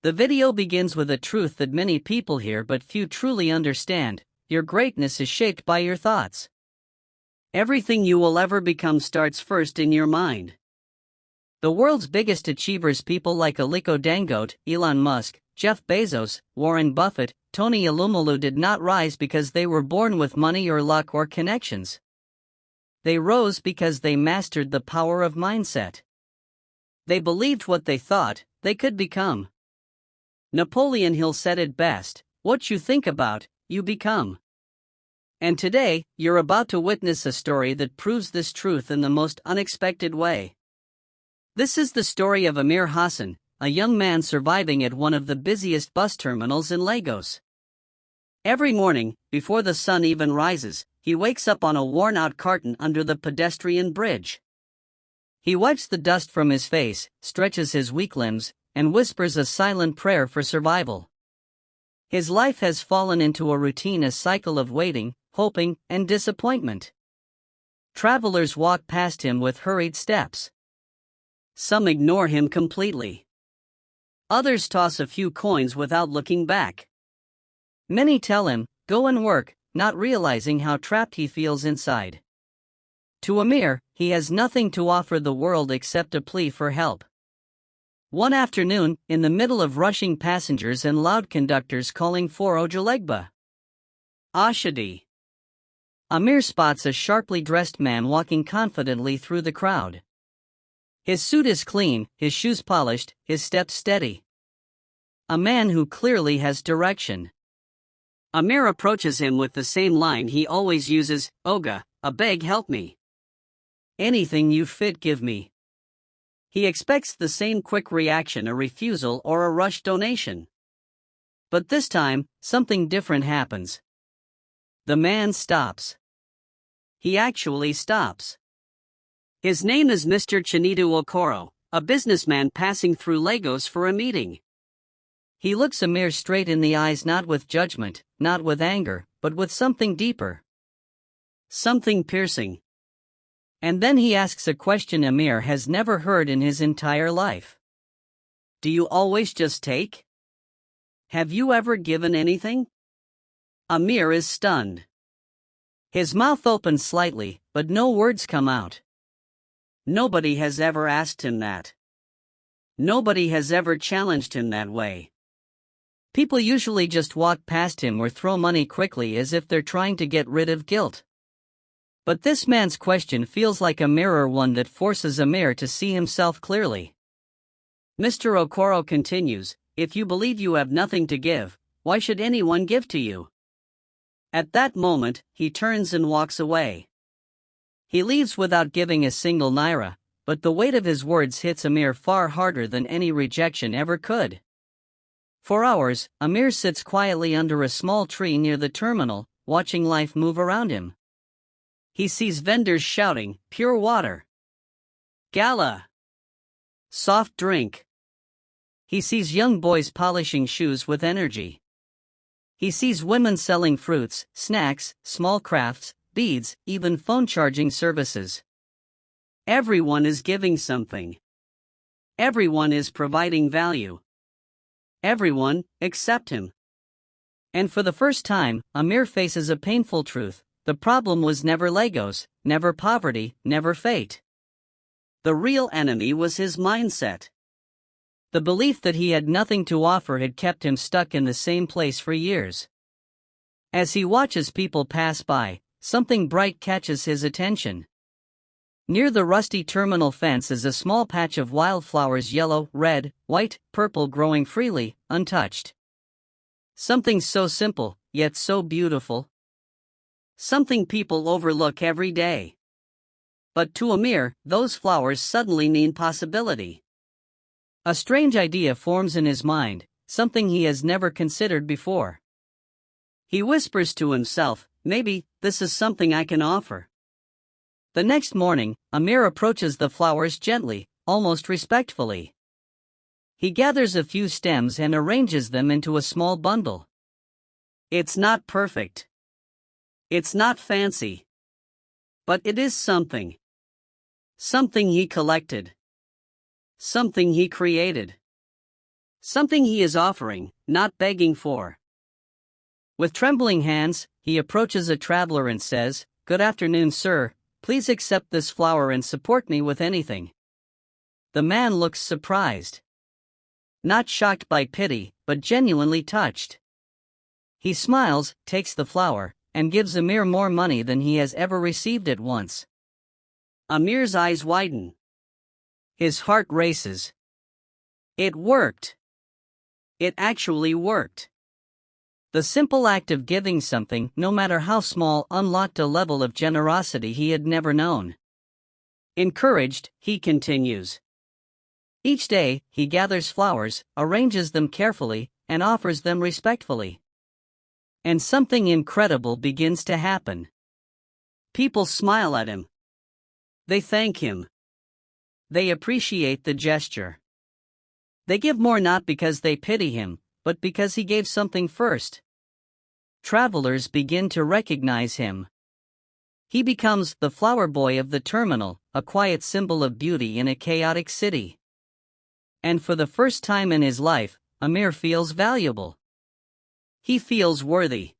The video begins with a truth that many people hear but few truly understand: your greatness is shaped by your thoughts. Everything you will ever become starts first in your mind. The world's biggest achievers, people like Aliko Dangote, Elon Musk, Jeff Bezos, Warren Buffett, Tony Elumelu, did not rise because they were born with money or luck or connections. They rose because they mastered the power of mindset. They believed what they thought they could become. Napoleon Hill said it best: "What you think about, you become." And today, you're about to witness a story that proves this truth in the most unexpected way. This is the story of Amir Hassan, a young man surviving at one of the busiest bus terminals in Lagos. Every morning, before the sun even rises, he wakes up on a worn-out carton under the pedestrian bridge. He wipes the dust from his face, stretches his weak limbs, and whispers a silent prayer for survival. His life has fallen into a routine, a cycle of waiting, hoping, and disappointment. Travelers walk past him with hurried steps. Some ignore him completely. Others toss a few coins without looking back. Many tell him, "Go and work," not realizing how trapped he feels inside. To Amir, he has nothing to offer the world except a plea for help. One afternoon, in the middle of rushing passengers and loud conductors calling for Ojulegba Ashadi, Amir spots a sharply dressed man walking confidently through the crowd. His suit is clean, his shoes polished, his steps steady. A man who clearly has direction. Amir approaches him with the same line he always uses: "Oga, a beg, help me. Anything you fit, give me." He expects the same quick reaction, a refusal or a rush donation. But this time, something different happens. The man stops. He actually stops. His name is Mr. Chinedu Okoro, a businessman passing through Lagos for a meeting. He looks Amir straight in the eyes, not with judgment, not with anger, but with something deeper. Something piercing. And then he asks a question Amir has never heard in his entire life. "Do you always just take? Have you ever given anything?" Amir is stunned. His mouth opens slightly, but no words come out. Nobody has ever asked him that. Nobody has ever challenged him that way. People usually just walk past him or throw money quickly as if they're trying to get rid of guilt. But this man's question feels like a mirror, one that forces Amir to see himself clearly. Mr. Okoro continues, "If you believe you have nothing to give, why should anyone give to you?" At that moment, he turns and walks away. He leaves without giving a single naira, but the weight of his words hits Amir far harder than any rejection ever could. For hours, Amir sits quietly under a small tree near the terminal, watching life move around him. He sees vendors shouting, "Pure water! Gala! Soft drink!" He sees young boys polishing shoes with energy. He sees women selling fruits, snacks, small crafts, beads, even phone charging services. Everyone is giving something. Everyone is providing value. Everyone, except him. And for the first time, Amir faces a painful truth: the problem was never Lagos, never poverty, never fate. The real enemy was his mindset. The belief that he had nothing to offer had kept him stuck in the same place for years. As he watches people pass by, something bright catches his attention. Near the rusty terminal fence is a small patch of wildflowers, yellow, red, white, purple, growing freely, untouched. Something so simple, yet so beautiful. Something people overlook every day. But to Amir, those flowers suddenly mean possibility. A strange idea forms in his mind, something he has never considered before. He whispers to himself, "Maybe this is something I can offer." The next morning, Amir approaches the flowers gently, almost respectfully. He gathers a few stems and arranges them into a small bundle. It's not perfect. It's not fancy. But it is something. Something he collected. Something he created. Something he is offering, not begging for. With trembling hands, he approaches a traveler and says, "Good afternoon, sir. Please accept this flower and support me with anything." The man looks surprised. Not shocked by pity, but genuinely touched. He smiles, takes the flower, and gives Amir more money than he has ever received at once. Amir's eyes widen. His heart races. It worked. It actually worked. The simple act of giving something, no matter how small, unlocked a level of generosity he had never known. Encouraged, he continues. Each day, he gathers flowers, arranges them carefully, and offers them respectfully. And something incredible begins to happen. People smile at him. They thank him. They appreciate the gesture. They give more not because they pity him, but because he gave something first. Travelers begin to recognize him. He becomes the flower boy of the terminal, a quiet symbol of beauty in a chaotic city. And for the first time in his life, Amir feels valuable. He feels worthy.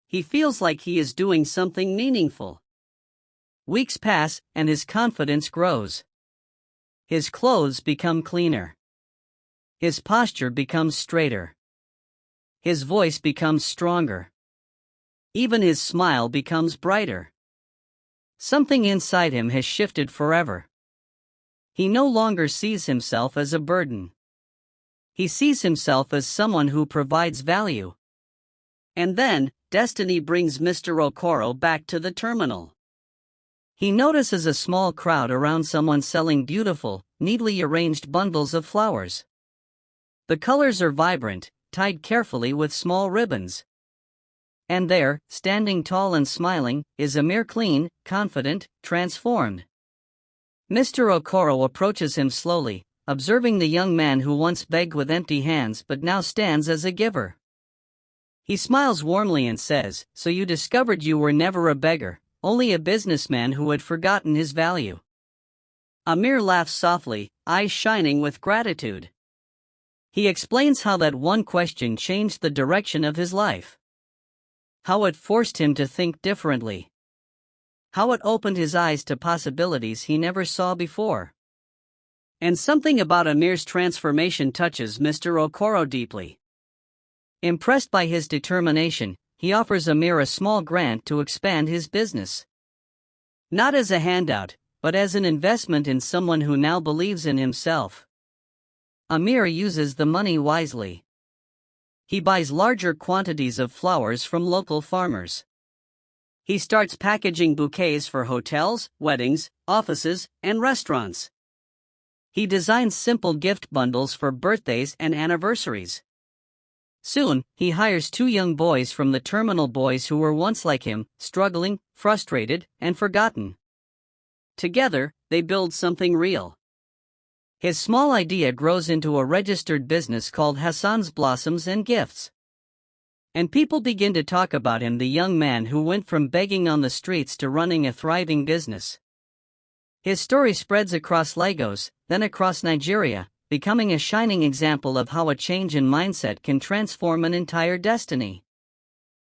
He feels like he is doing something meaningful. Weeks pass, and his confidence grows. His clothes become cleaner. His posture becomes straighter. His voice becomes stronger. Even his smile becomes brighter. Something inside him has shifted forever. He no longer sees himself as a burden. He sees himself as someone who provides value. And then, destiny brings Mr. Okoro back to the terminal. He notices a small crowd around someone selling beautiful, neatly arranged bundles of flowers. The colors are vibrant, tied carefully with small ribbons. And there, standing tall and smiling, is Amir, clean, confident, transformed. Mr. Okoro approaches him slowly, observing the young man who once begged with empty hands but now stands as a giver. He smiles warmly and says, "So you discovered you were never a beggar, only a businessman who had forgotten his value." Amir laughs softly, eyes shining with gratitude. He explains how that one question changed the direction of his life. How it forced him to think differently. How it opened his eyes to possibilities he never saw before. And something about Amir's transformation touches Mr. Okoro deeply. Impressed by his determination, he offers Amir a small grant to expand his business. Not as a handout, but as an investment in someone who now believes in himself. Amir uses the money wisely. He buys larger quantities of flowers from local farmers. He starts packaging bouquets for hotels, weddings, offices, and restaurants. He designs simple gift bundles for birthdays and anniversaries. Soon, he hires 2 young boys from the terminal, boys who were once like him, struggling, frustrated, and forgotten. Together, they build something real. His small idea grows into a registered business called Hassan's Blossoms and Gifts. And people begin to talk about him, the young man who went from begging on the streets to running a thriving business. His story spreads across Lagos, then across Nigeria, becoming a shining example of how a change in mindset can transform an entire destiny.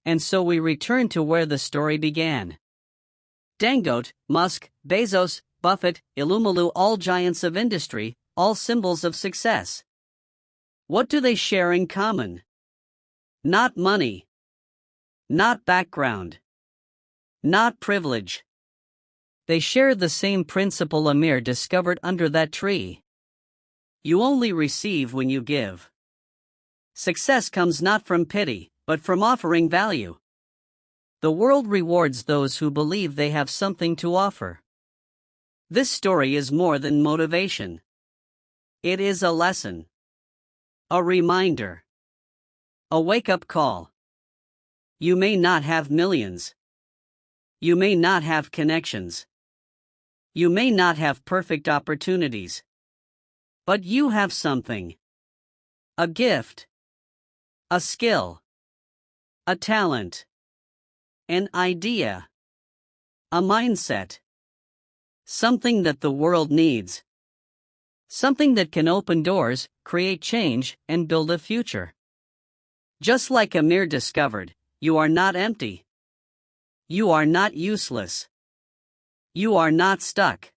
And so we return to where the story began. Dangote, Musk, Bezos, Buffett, Elumelu, all giants of industry, all symbols of success. What do they share in common? Not money. Not background. Not privilege. They share the same principle Amir discovered under that tree. You only receive when you give. Success comes not from pity, but from offering value. The world rewards those who believe they have something to offer. This story is more than motivation. It is a lesson. A reminder. A wake-up call. You may not have millions. You may not have connections. You may not have perfect opportunities. But you have something. A gift. A skill. A talent. An idea. A mindset. Something that the world needs. Something that can open doors, create change, and build a future. Just like Amir discovered, you are not empty. You are not useless. You are not stuck.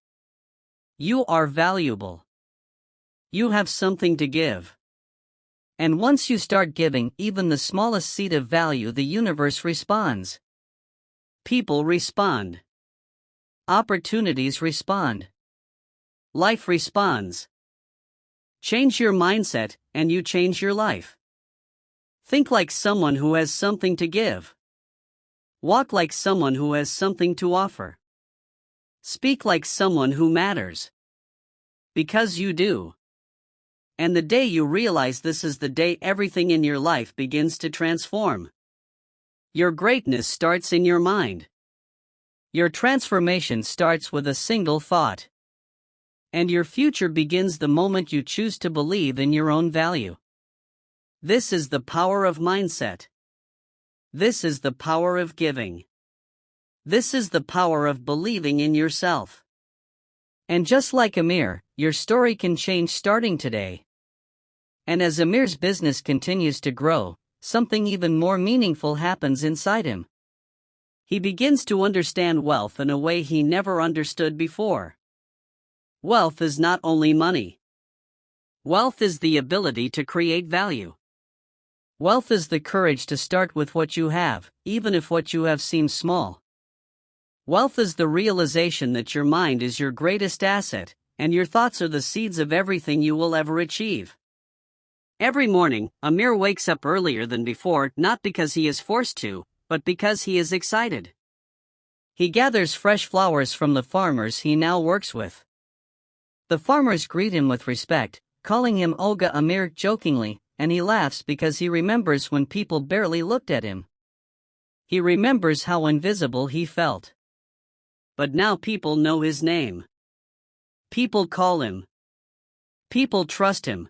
You are valuable. You have something to give. And once you start giving even the smallest seed of value, the universe responds. People respond. Opportunities respond. Life responds. Change your mindset, and you change your life. Think like someone who has something to give. Walk like someone who has something to offer. Speak like someone who matters. Because you do. And the day you realize this is the day everything in your life begins to transform. Your greatness starts in your mind. Your transformation starts with a single thought. And your future begins the moment you choose to believe in your own value. This is the power of mindset. This is the power of giving. This is the power of believing in yourself. And just like Amir, your story can change starting today. And as Amir's business continues to grow, something even more meaningful happens inside him. He begins to understand wealth in a way he never understood before. Wealth is not only money. Wealth is the ability to create value. Wealth is the courage to start with what you have, even if what you have seems small. Wealth is the realization that your mind is your greatest asset, and your thoughts are the seeds of everything you will ever achieve. Every morning, Amir wakes up earlier than before, not because he is forced to, but because he is excited. He gathers fresh flowers from the farmers he now works with. The farmers greet him with respect, calling him Oga Amir jokingly, and he laughs because he remembers when people barely looked at him. He remembers how invisible he felt. But now people know his name. People call him. People trust him.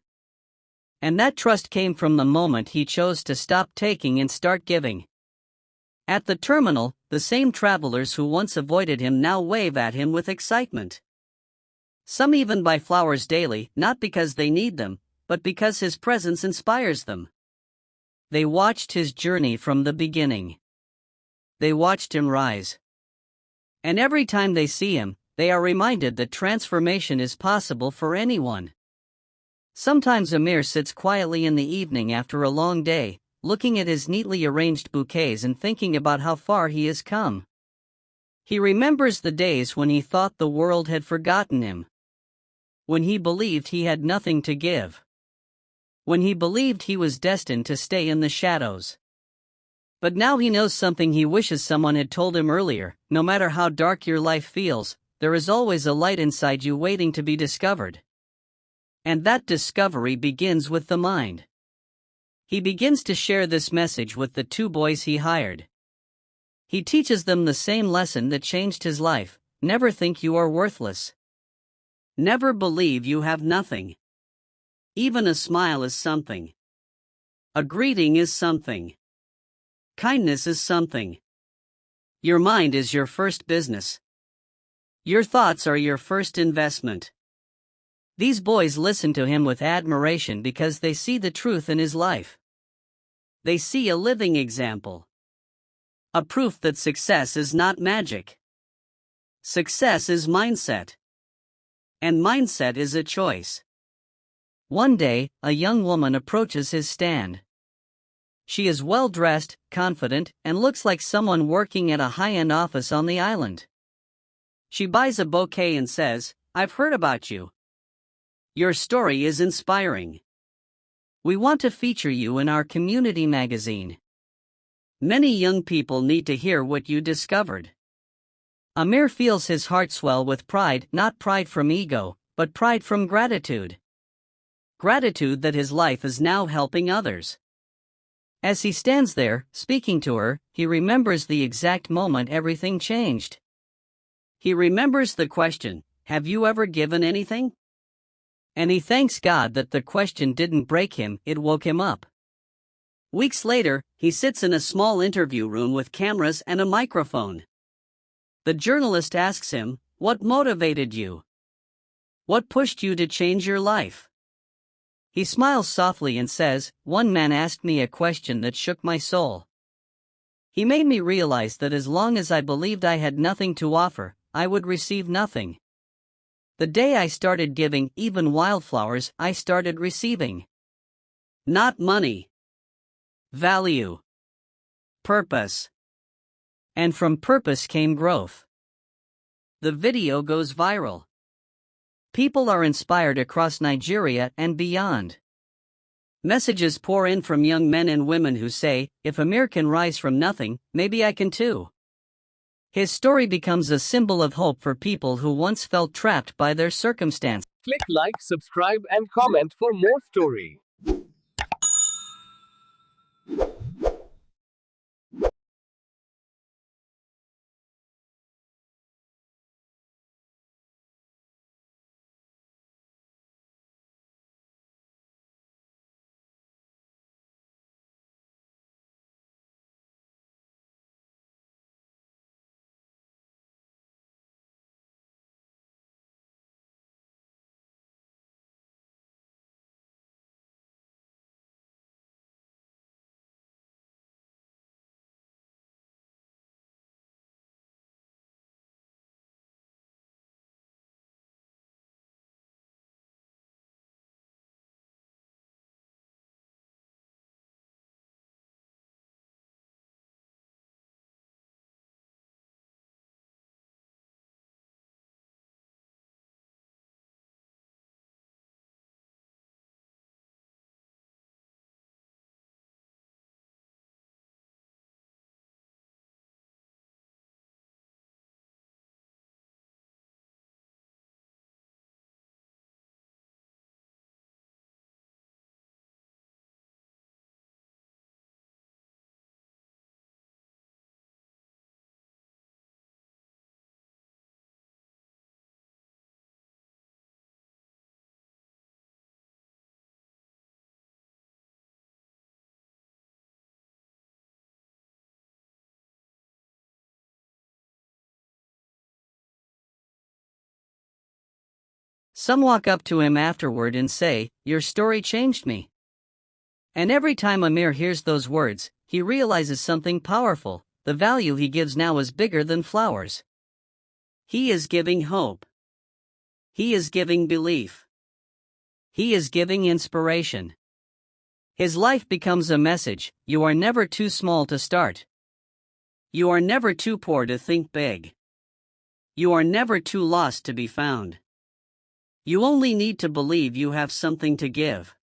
And that trust came from the moment he chose to stop taking and start giving. At the terminal, the same travelers who once avoided him now wave at him with excitement. Some even buy flowers daily, not because they need them, but because his presence inspires them. They watched his journey from the beginning. They watched him rise. And every time they see him, they are reminded that transformation is possible for anyone. Sometimes Amir sits quietly in the evening after a long day, looking at his neatly arranged bouquets and thinking about how far he has come. He remembers the days when he thought the world had forgotten him. When he believed he had nothing to give. When he believed he was destined to stay in the shadows. But now he knows something he wishes someone had told him earlier: no matter how dark your life feels, there is always a light inside you waiting to be discovered. And that discovery begins with the mind. He begins to share this message with the 2 boys he hired. He teaches them the same lesson that changed his life: never think you are worthless. Never believe you have nothing. Even a smile is something. A greeting is something. Kindness is something. Your mind is your first business. Your thoughts are your first investment. These boys listen to him with admiration because they see the truth in his life. They see a living example. A proof that success is not magic. Success is mindset. And mindset is a choice. One day, a young woman approaches his stand. She is well-dressed, confident, and looks like someone working at a high-end office on the island. She buys a bouquet and says, "I've heard about you. Your story is inspiring. We want to feature you in our community magazine. Many young people need to hear what you discovered." Amir feels his heart swell with pride, not pride from ego, but pride from gratitude. Gratitude that his life is now helping others. As he stands there, speaking to her, he remembers the exact moment everything changed. He remembers the question, "Have you ever given anything?" And he thanks God that the question didn't break him, it woke him up. Weeks later, he sits in a small interview room with cameras and a microphone. The journalist asks him, "What motivated you?" What pushed you to change your life? He smiles softly and says, "One man asked me a question that shook my soul. He made me realize that as long as I believed I had nothing to offer, I would receive nothing. The day I started giving, even wildflowers, I started receiving. Not money. Value. Purpose. And from purpose came growth." The video goes viral. People are inspired across Nigeria and beyond. Messages pour in from young men and women who say, "If Amir can rise from nothing, maybe I can too." His story becomes a symbol of hope for people who once felt trapped by their circumstances. Click like, subscribe and comment for more story. Some walk up to him afterward and say, "Your story changed me." And every time Amir hears those words, he realizes something powerful. The value he gives now is bigger than flowers. He is giving hope. He is giving belief. He is giving inspiration. His life becomes a message: you are never too small to start. You are never too poor to think big. You are never too lost to be found. You only need to believe you have something to give.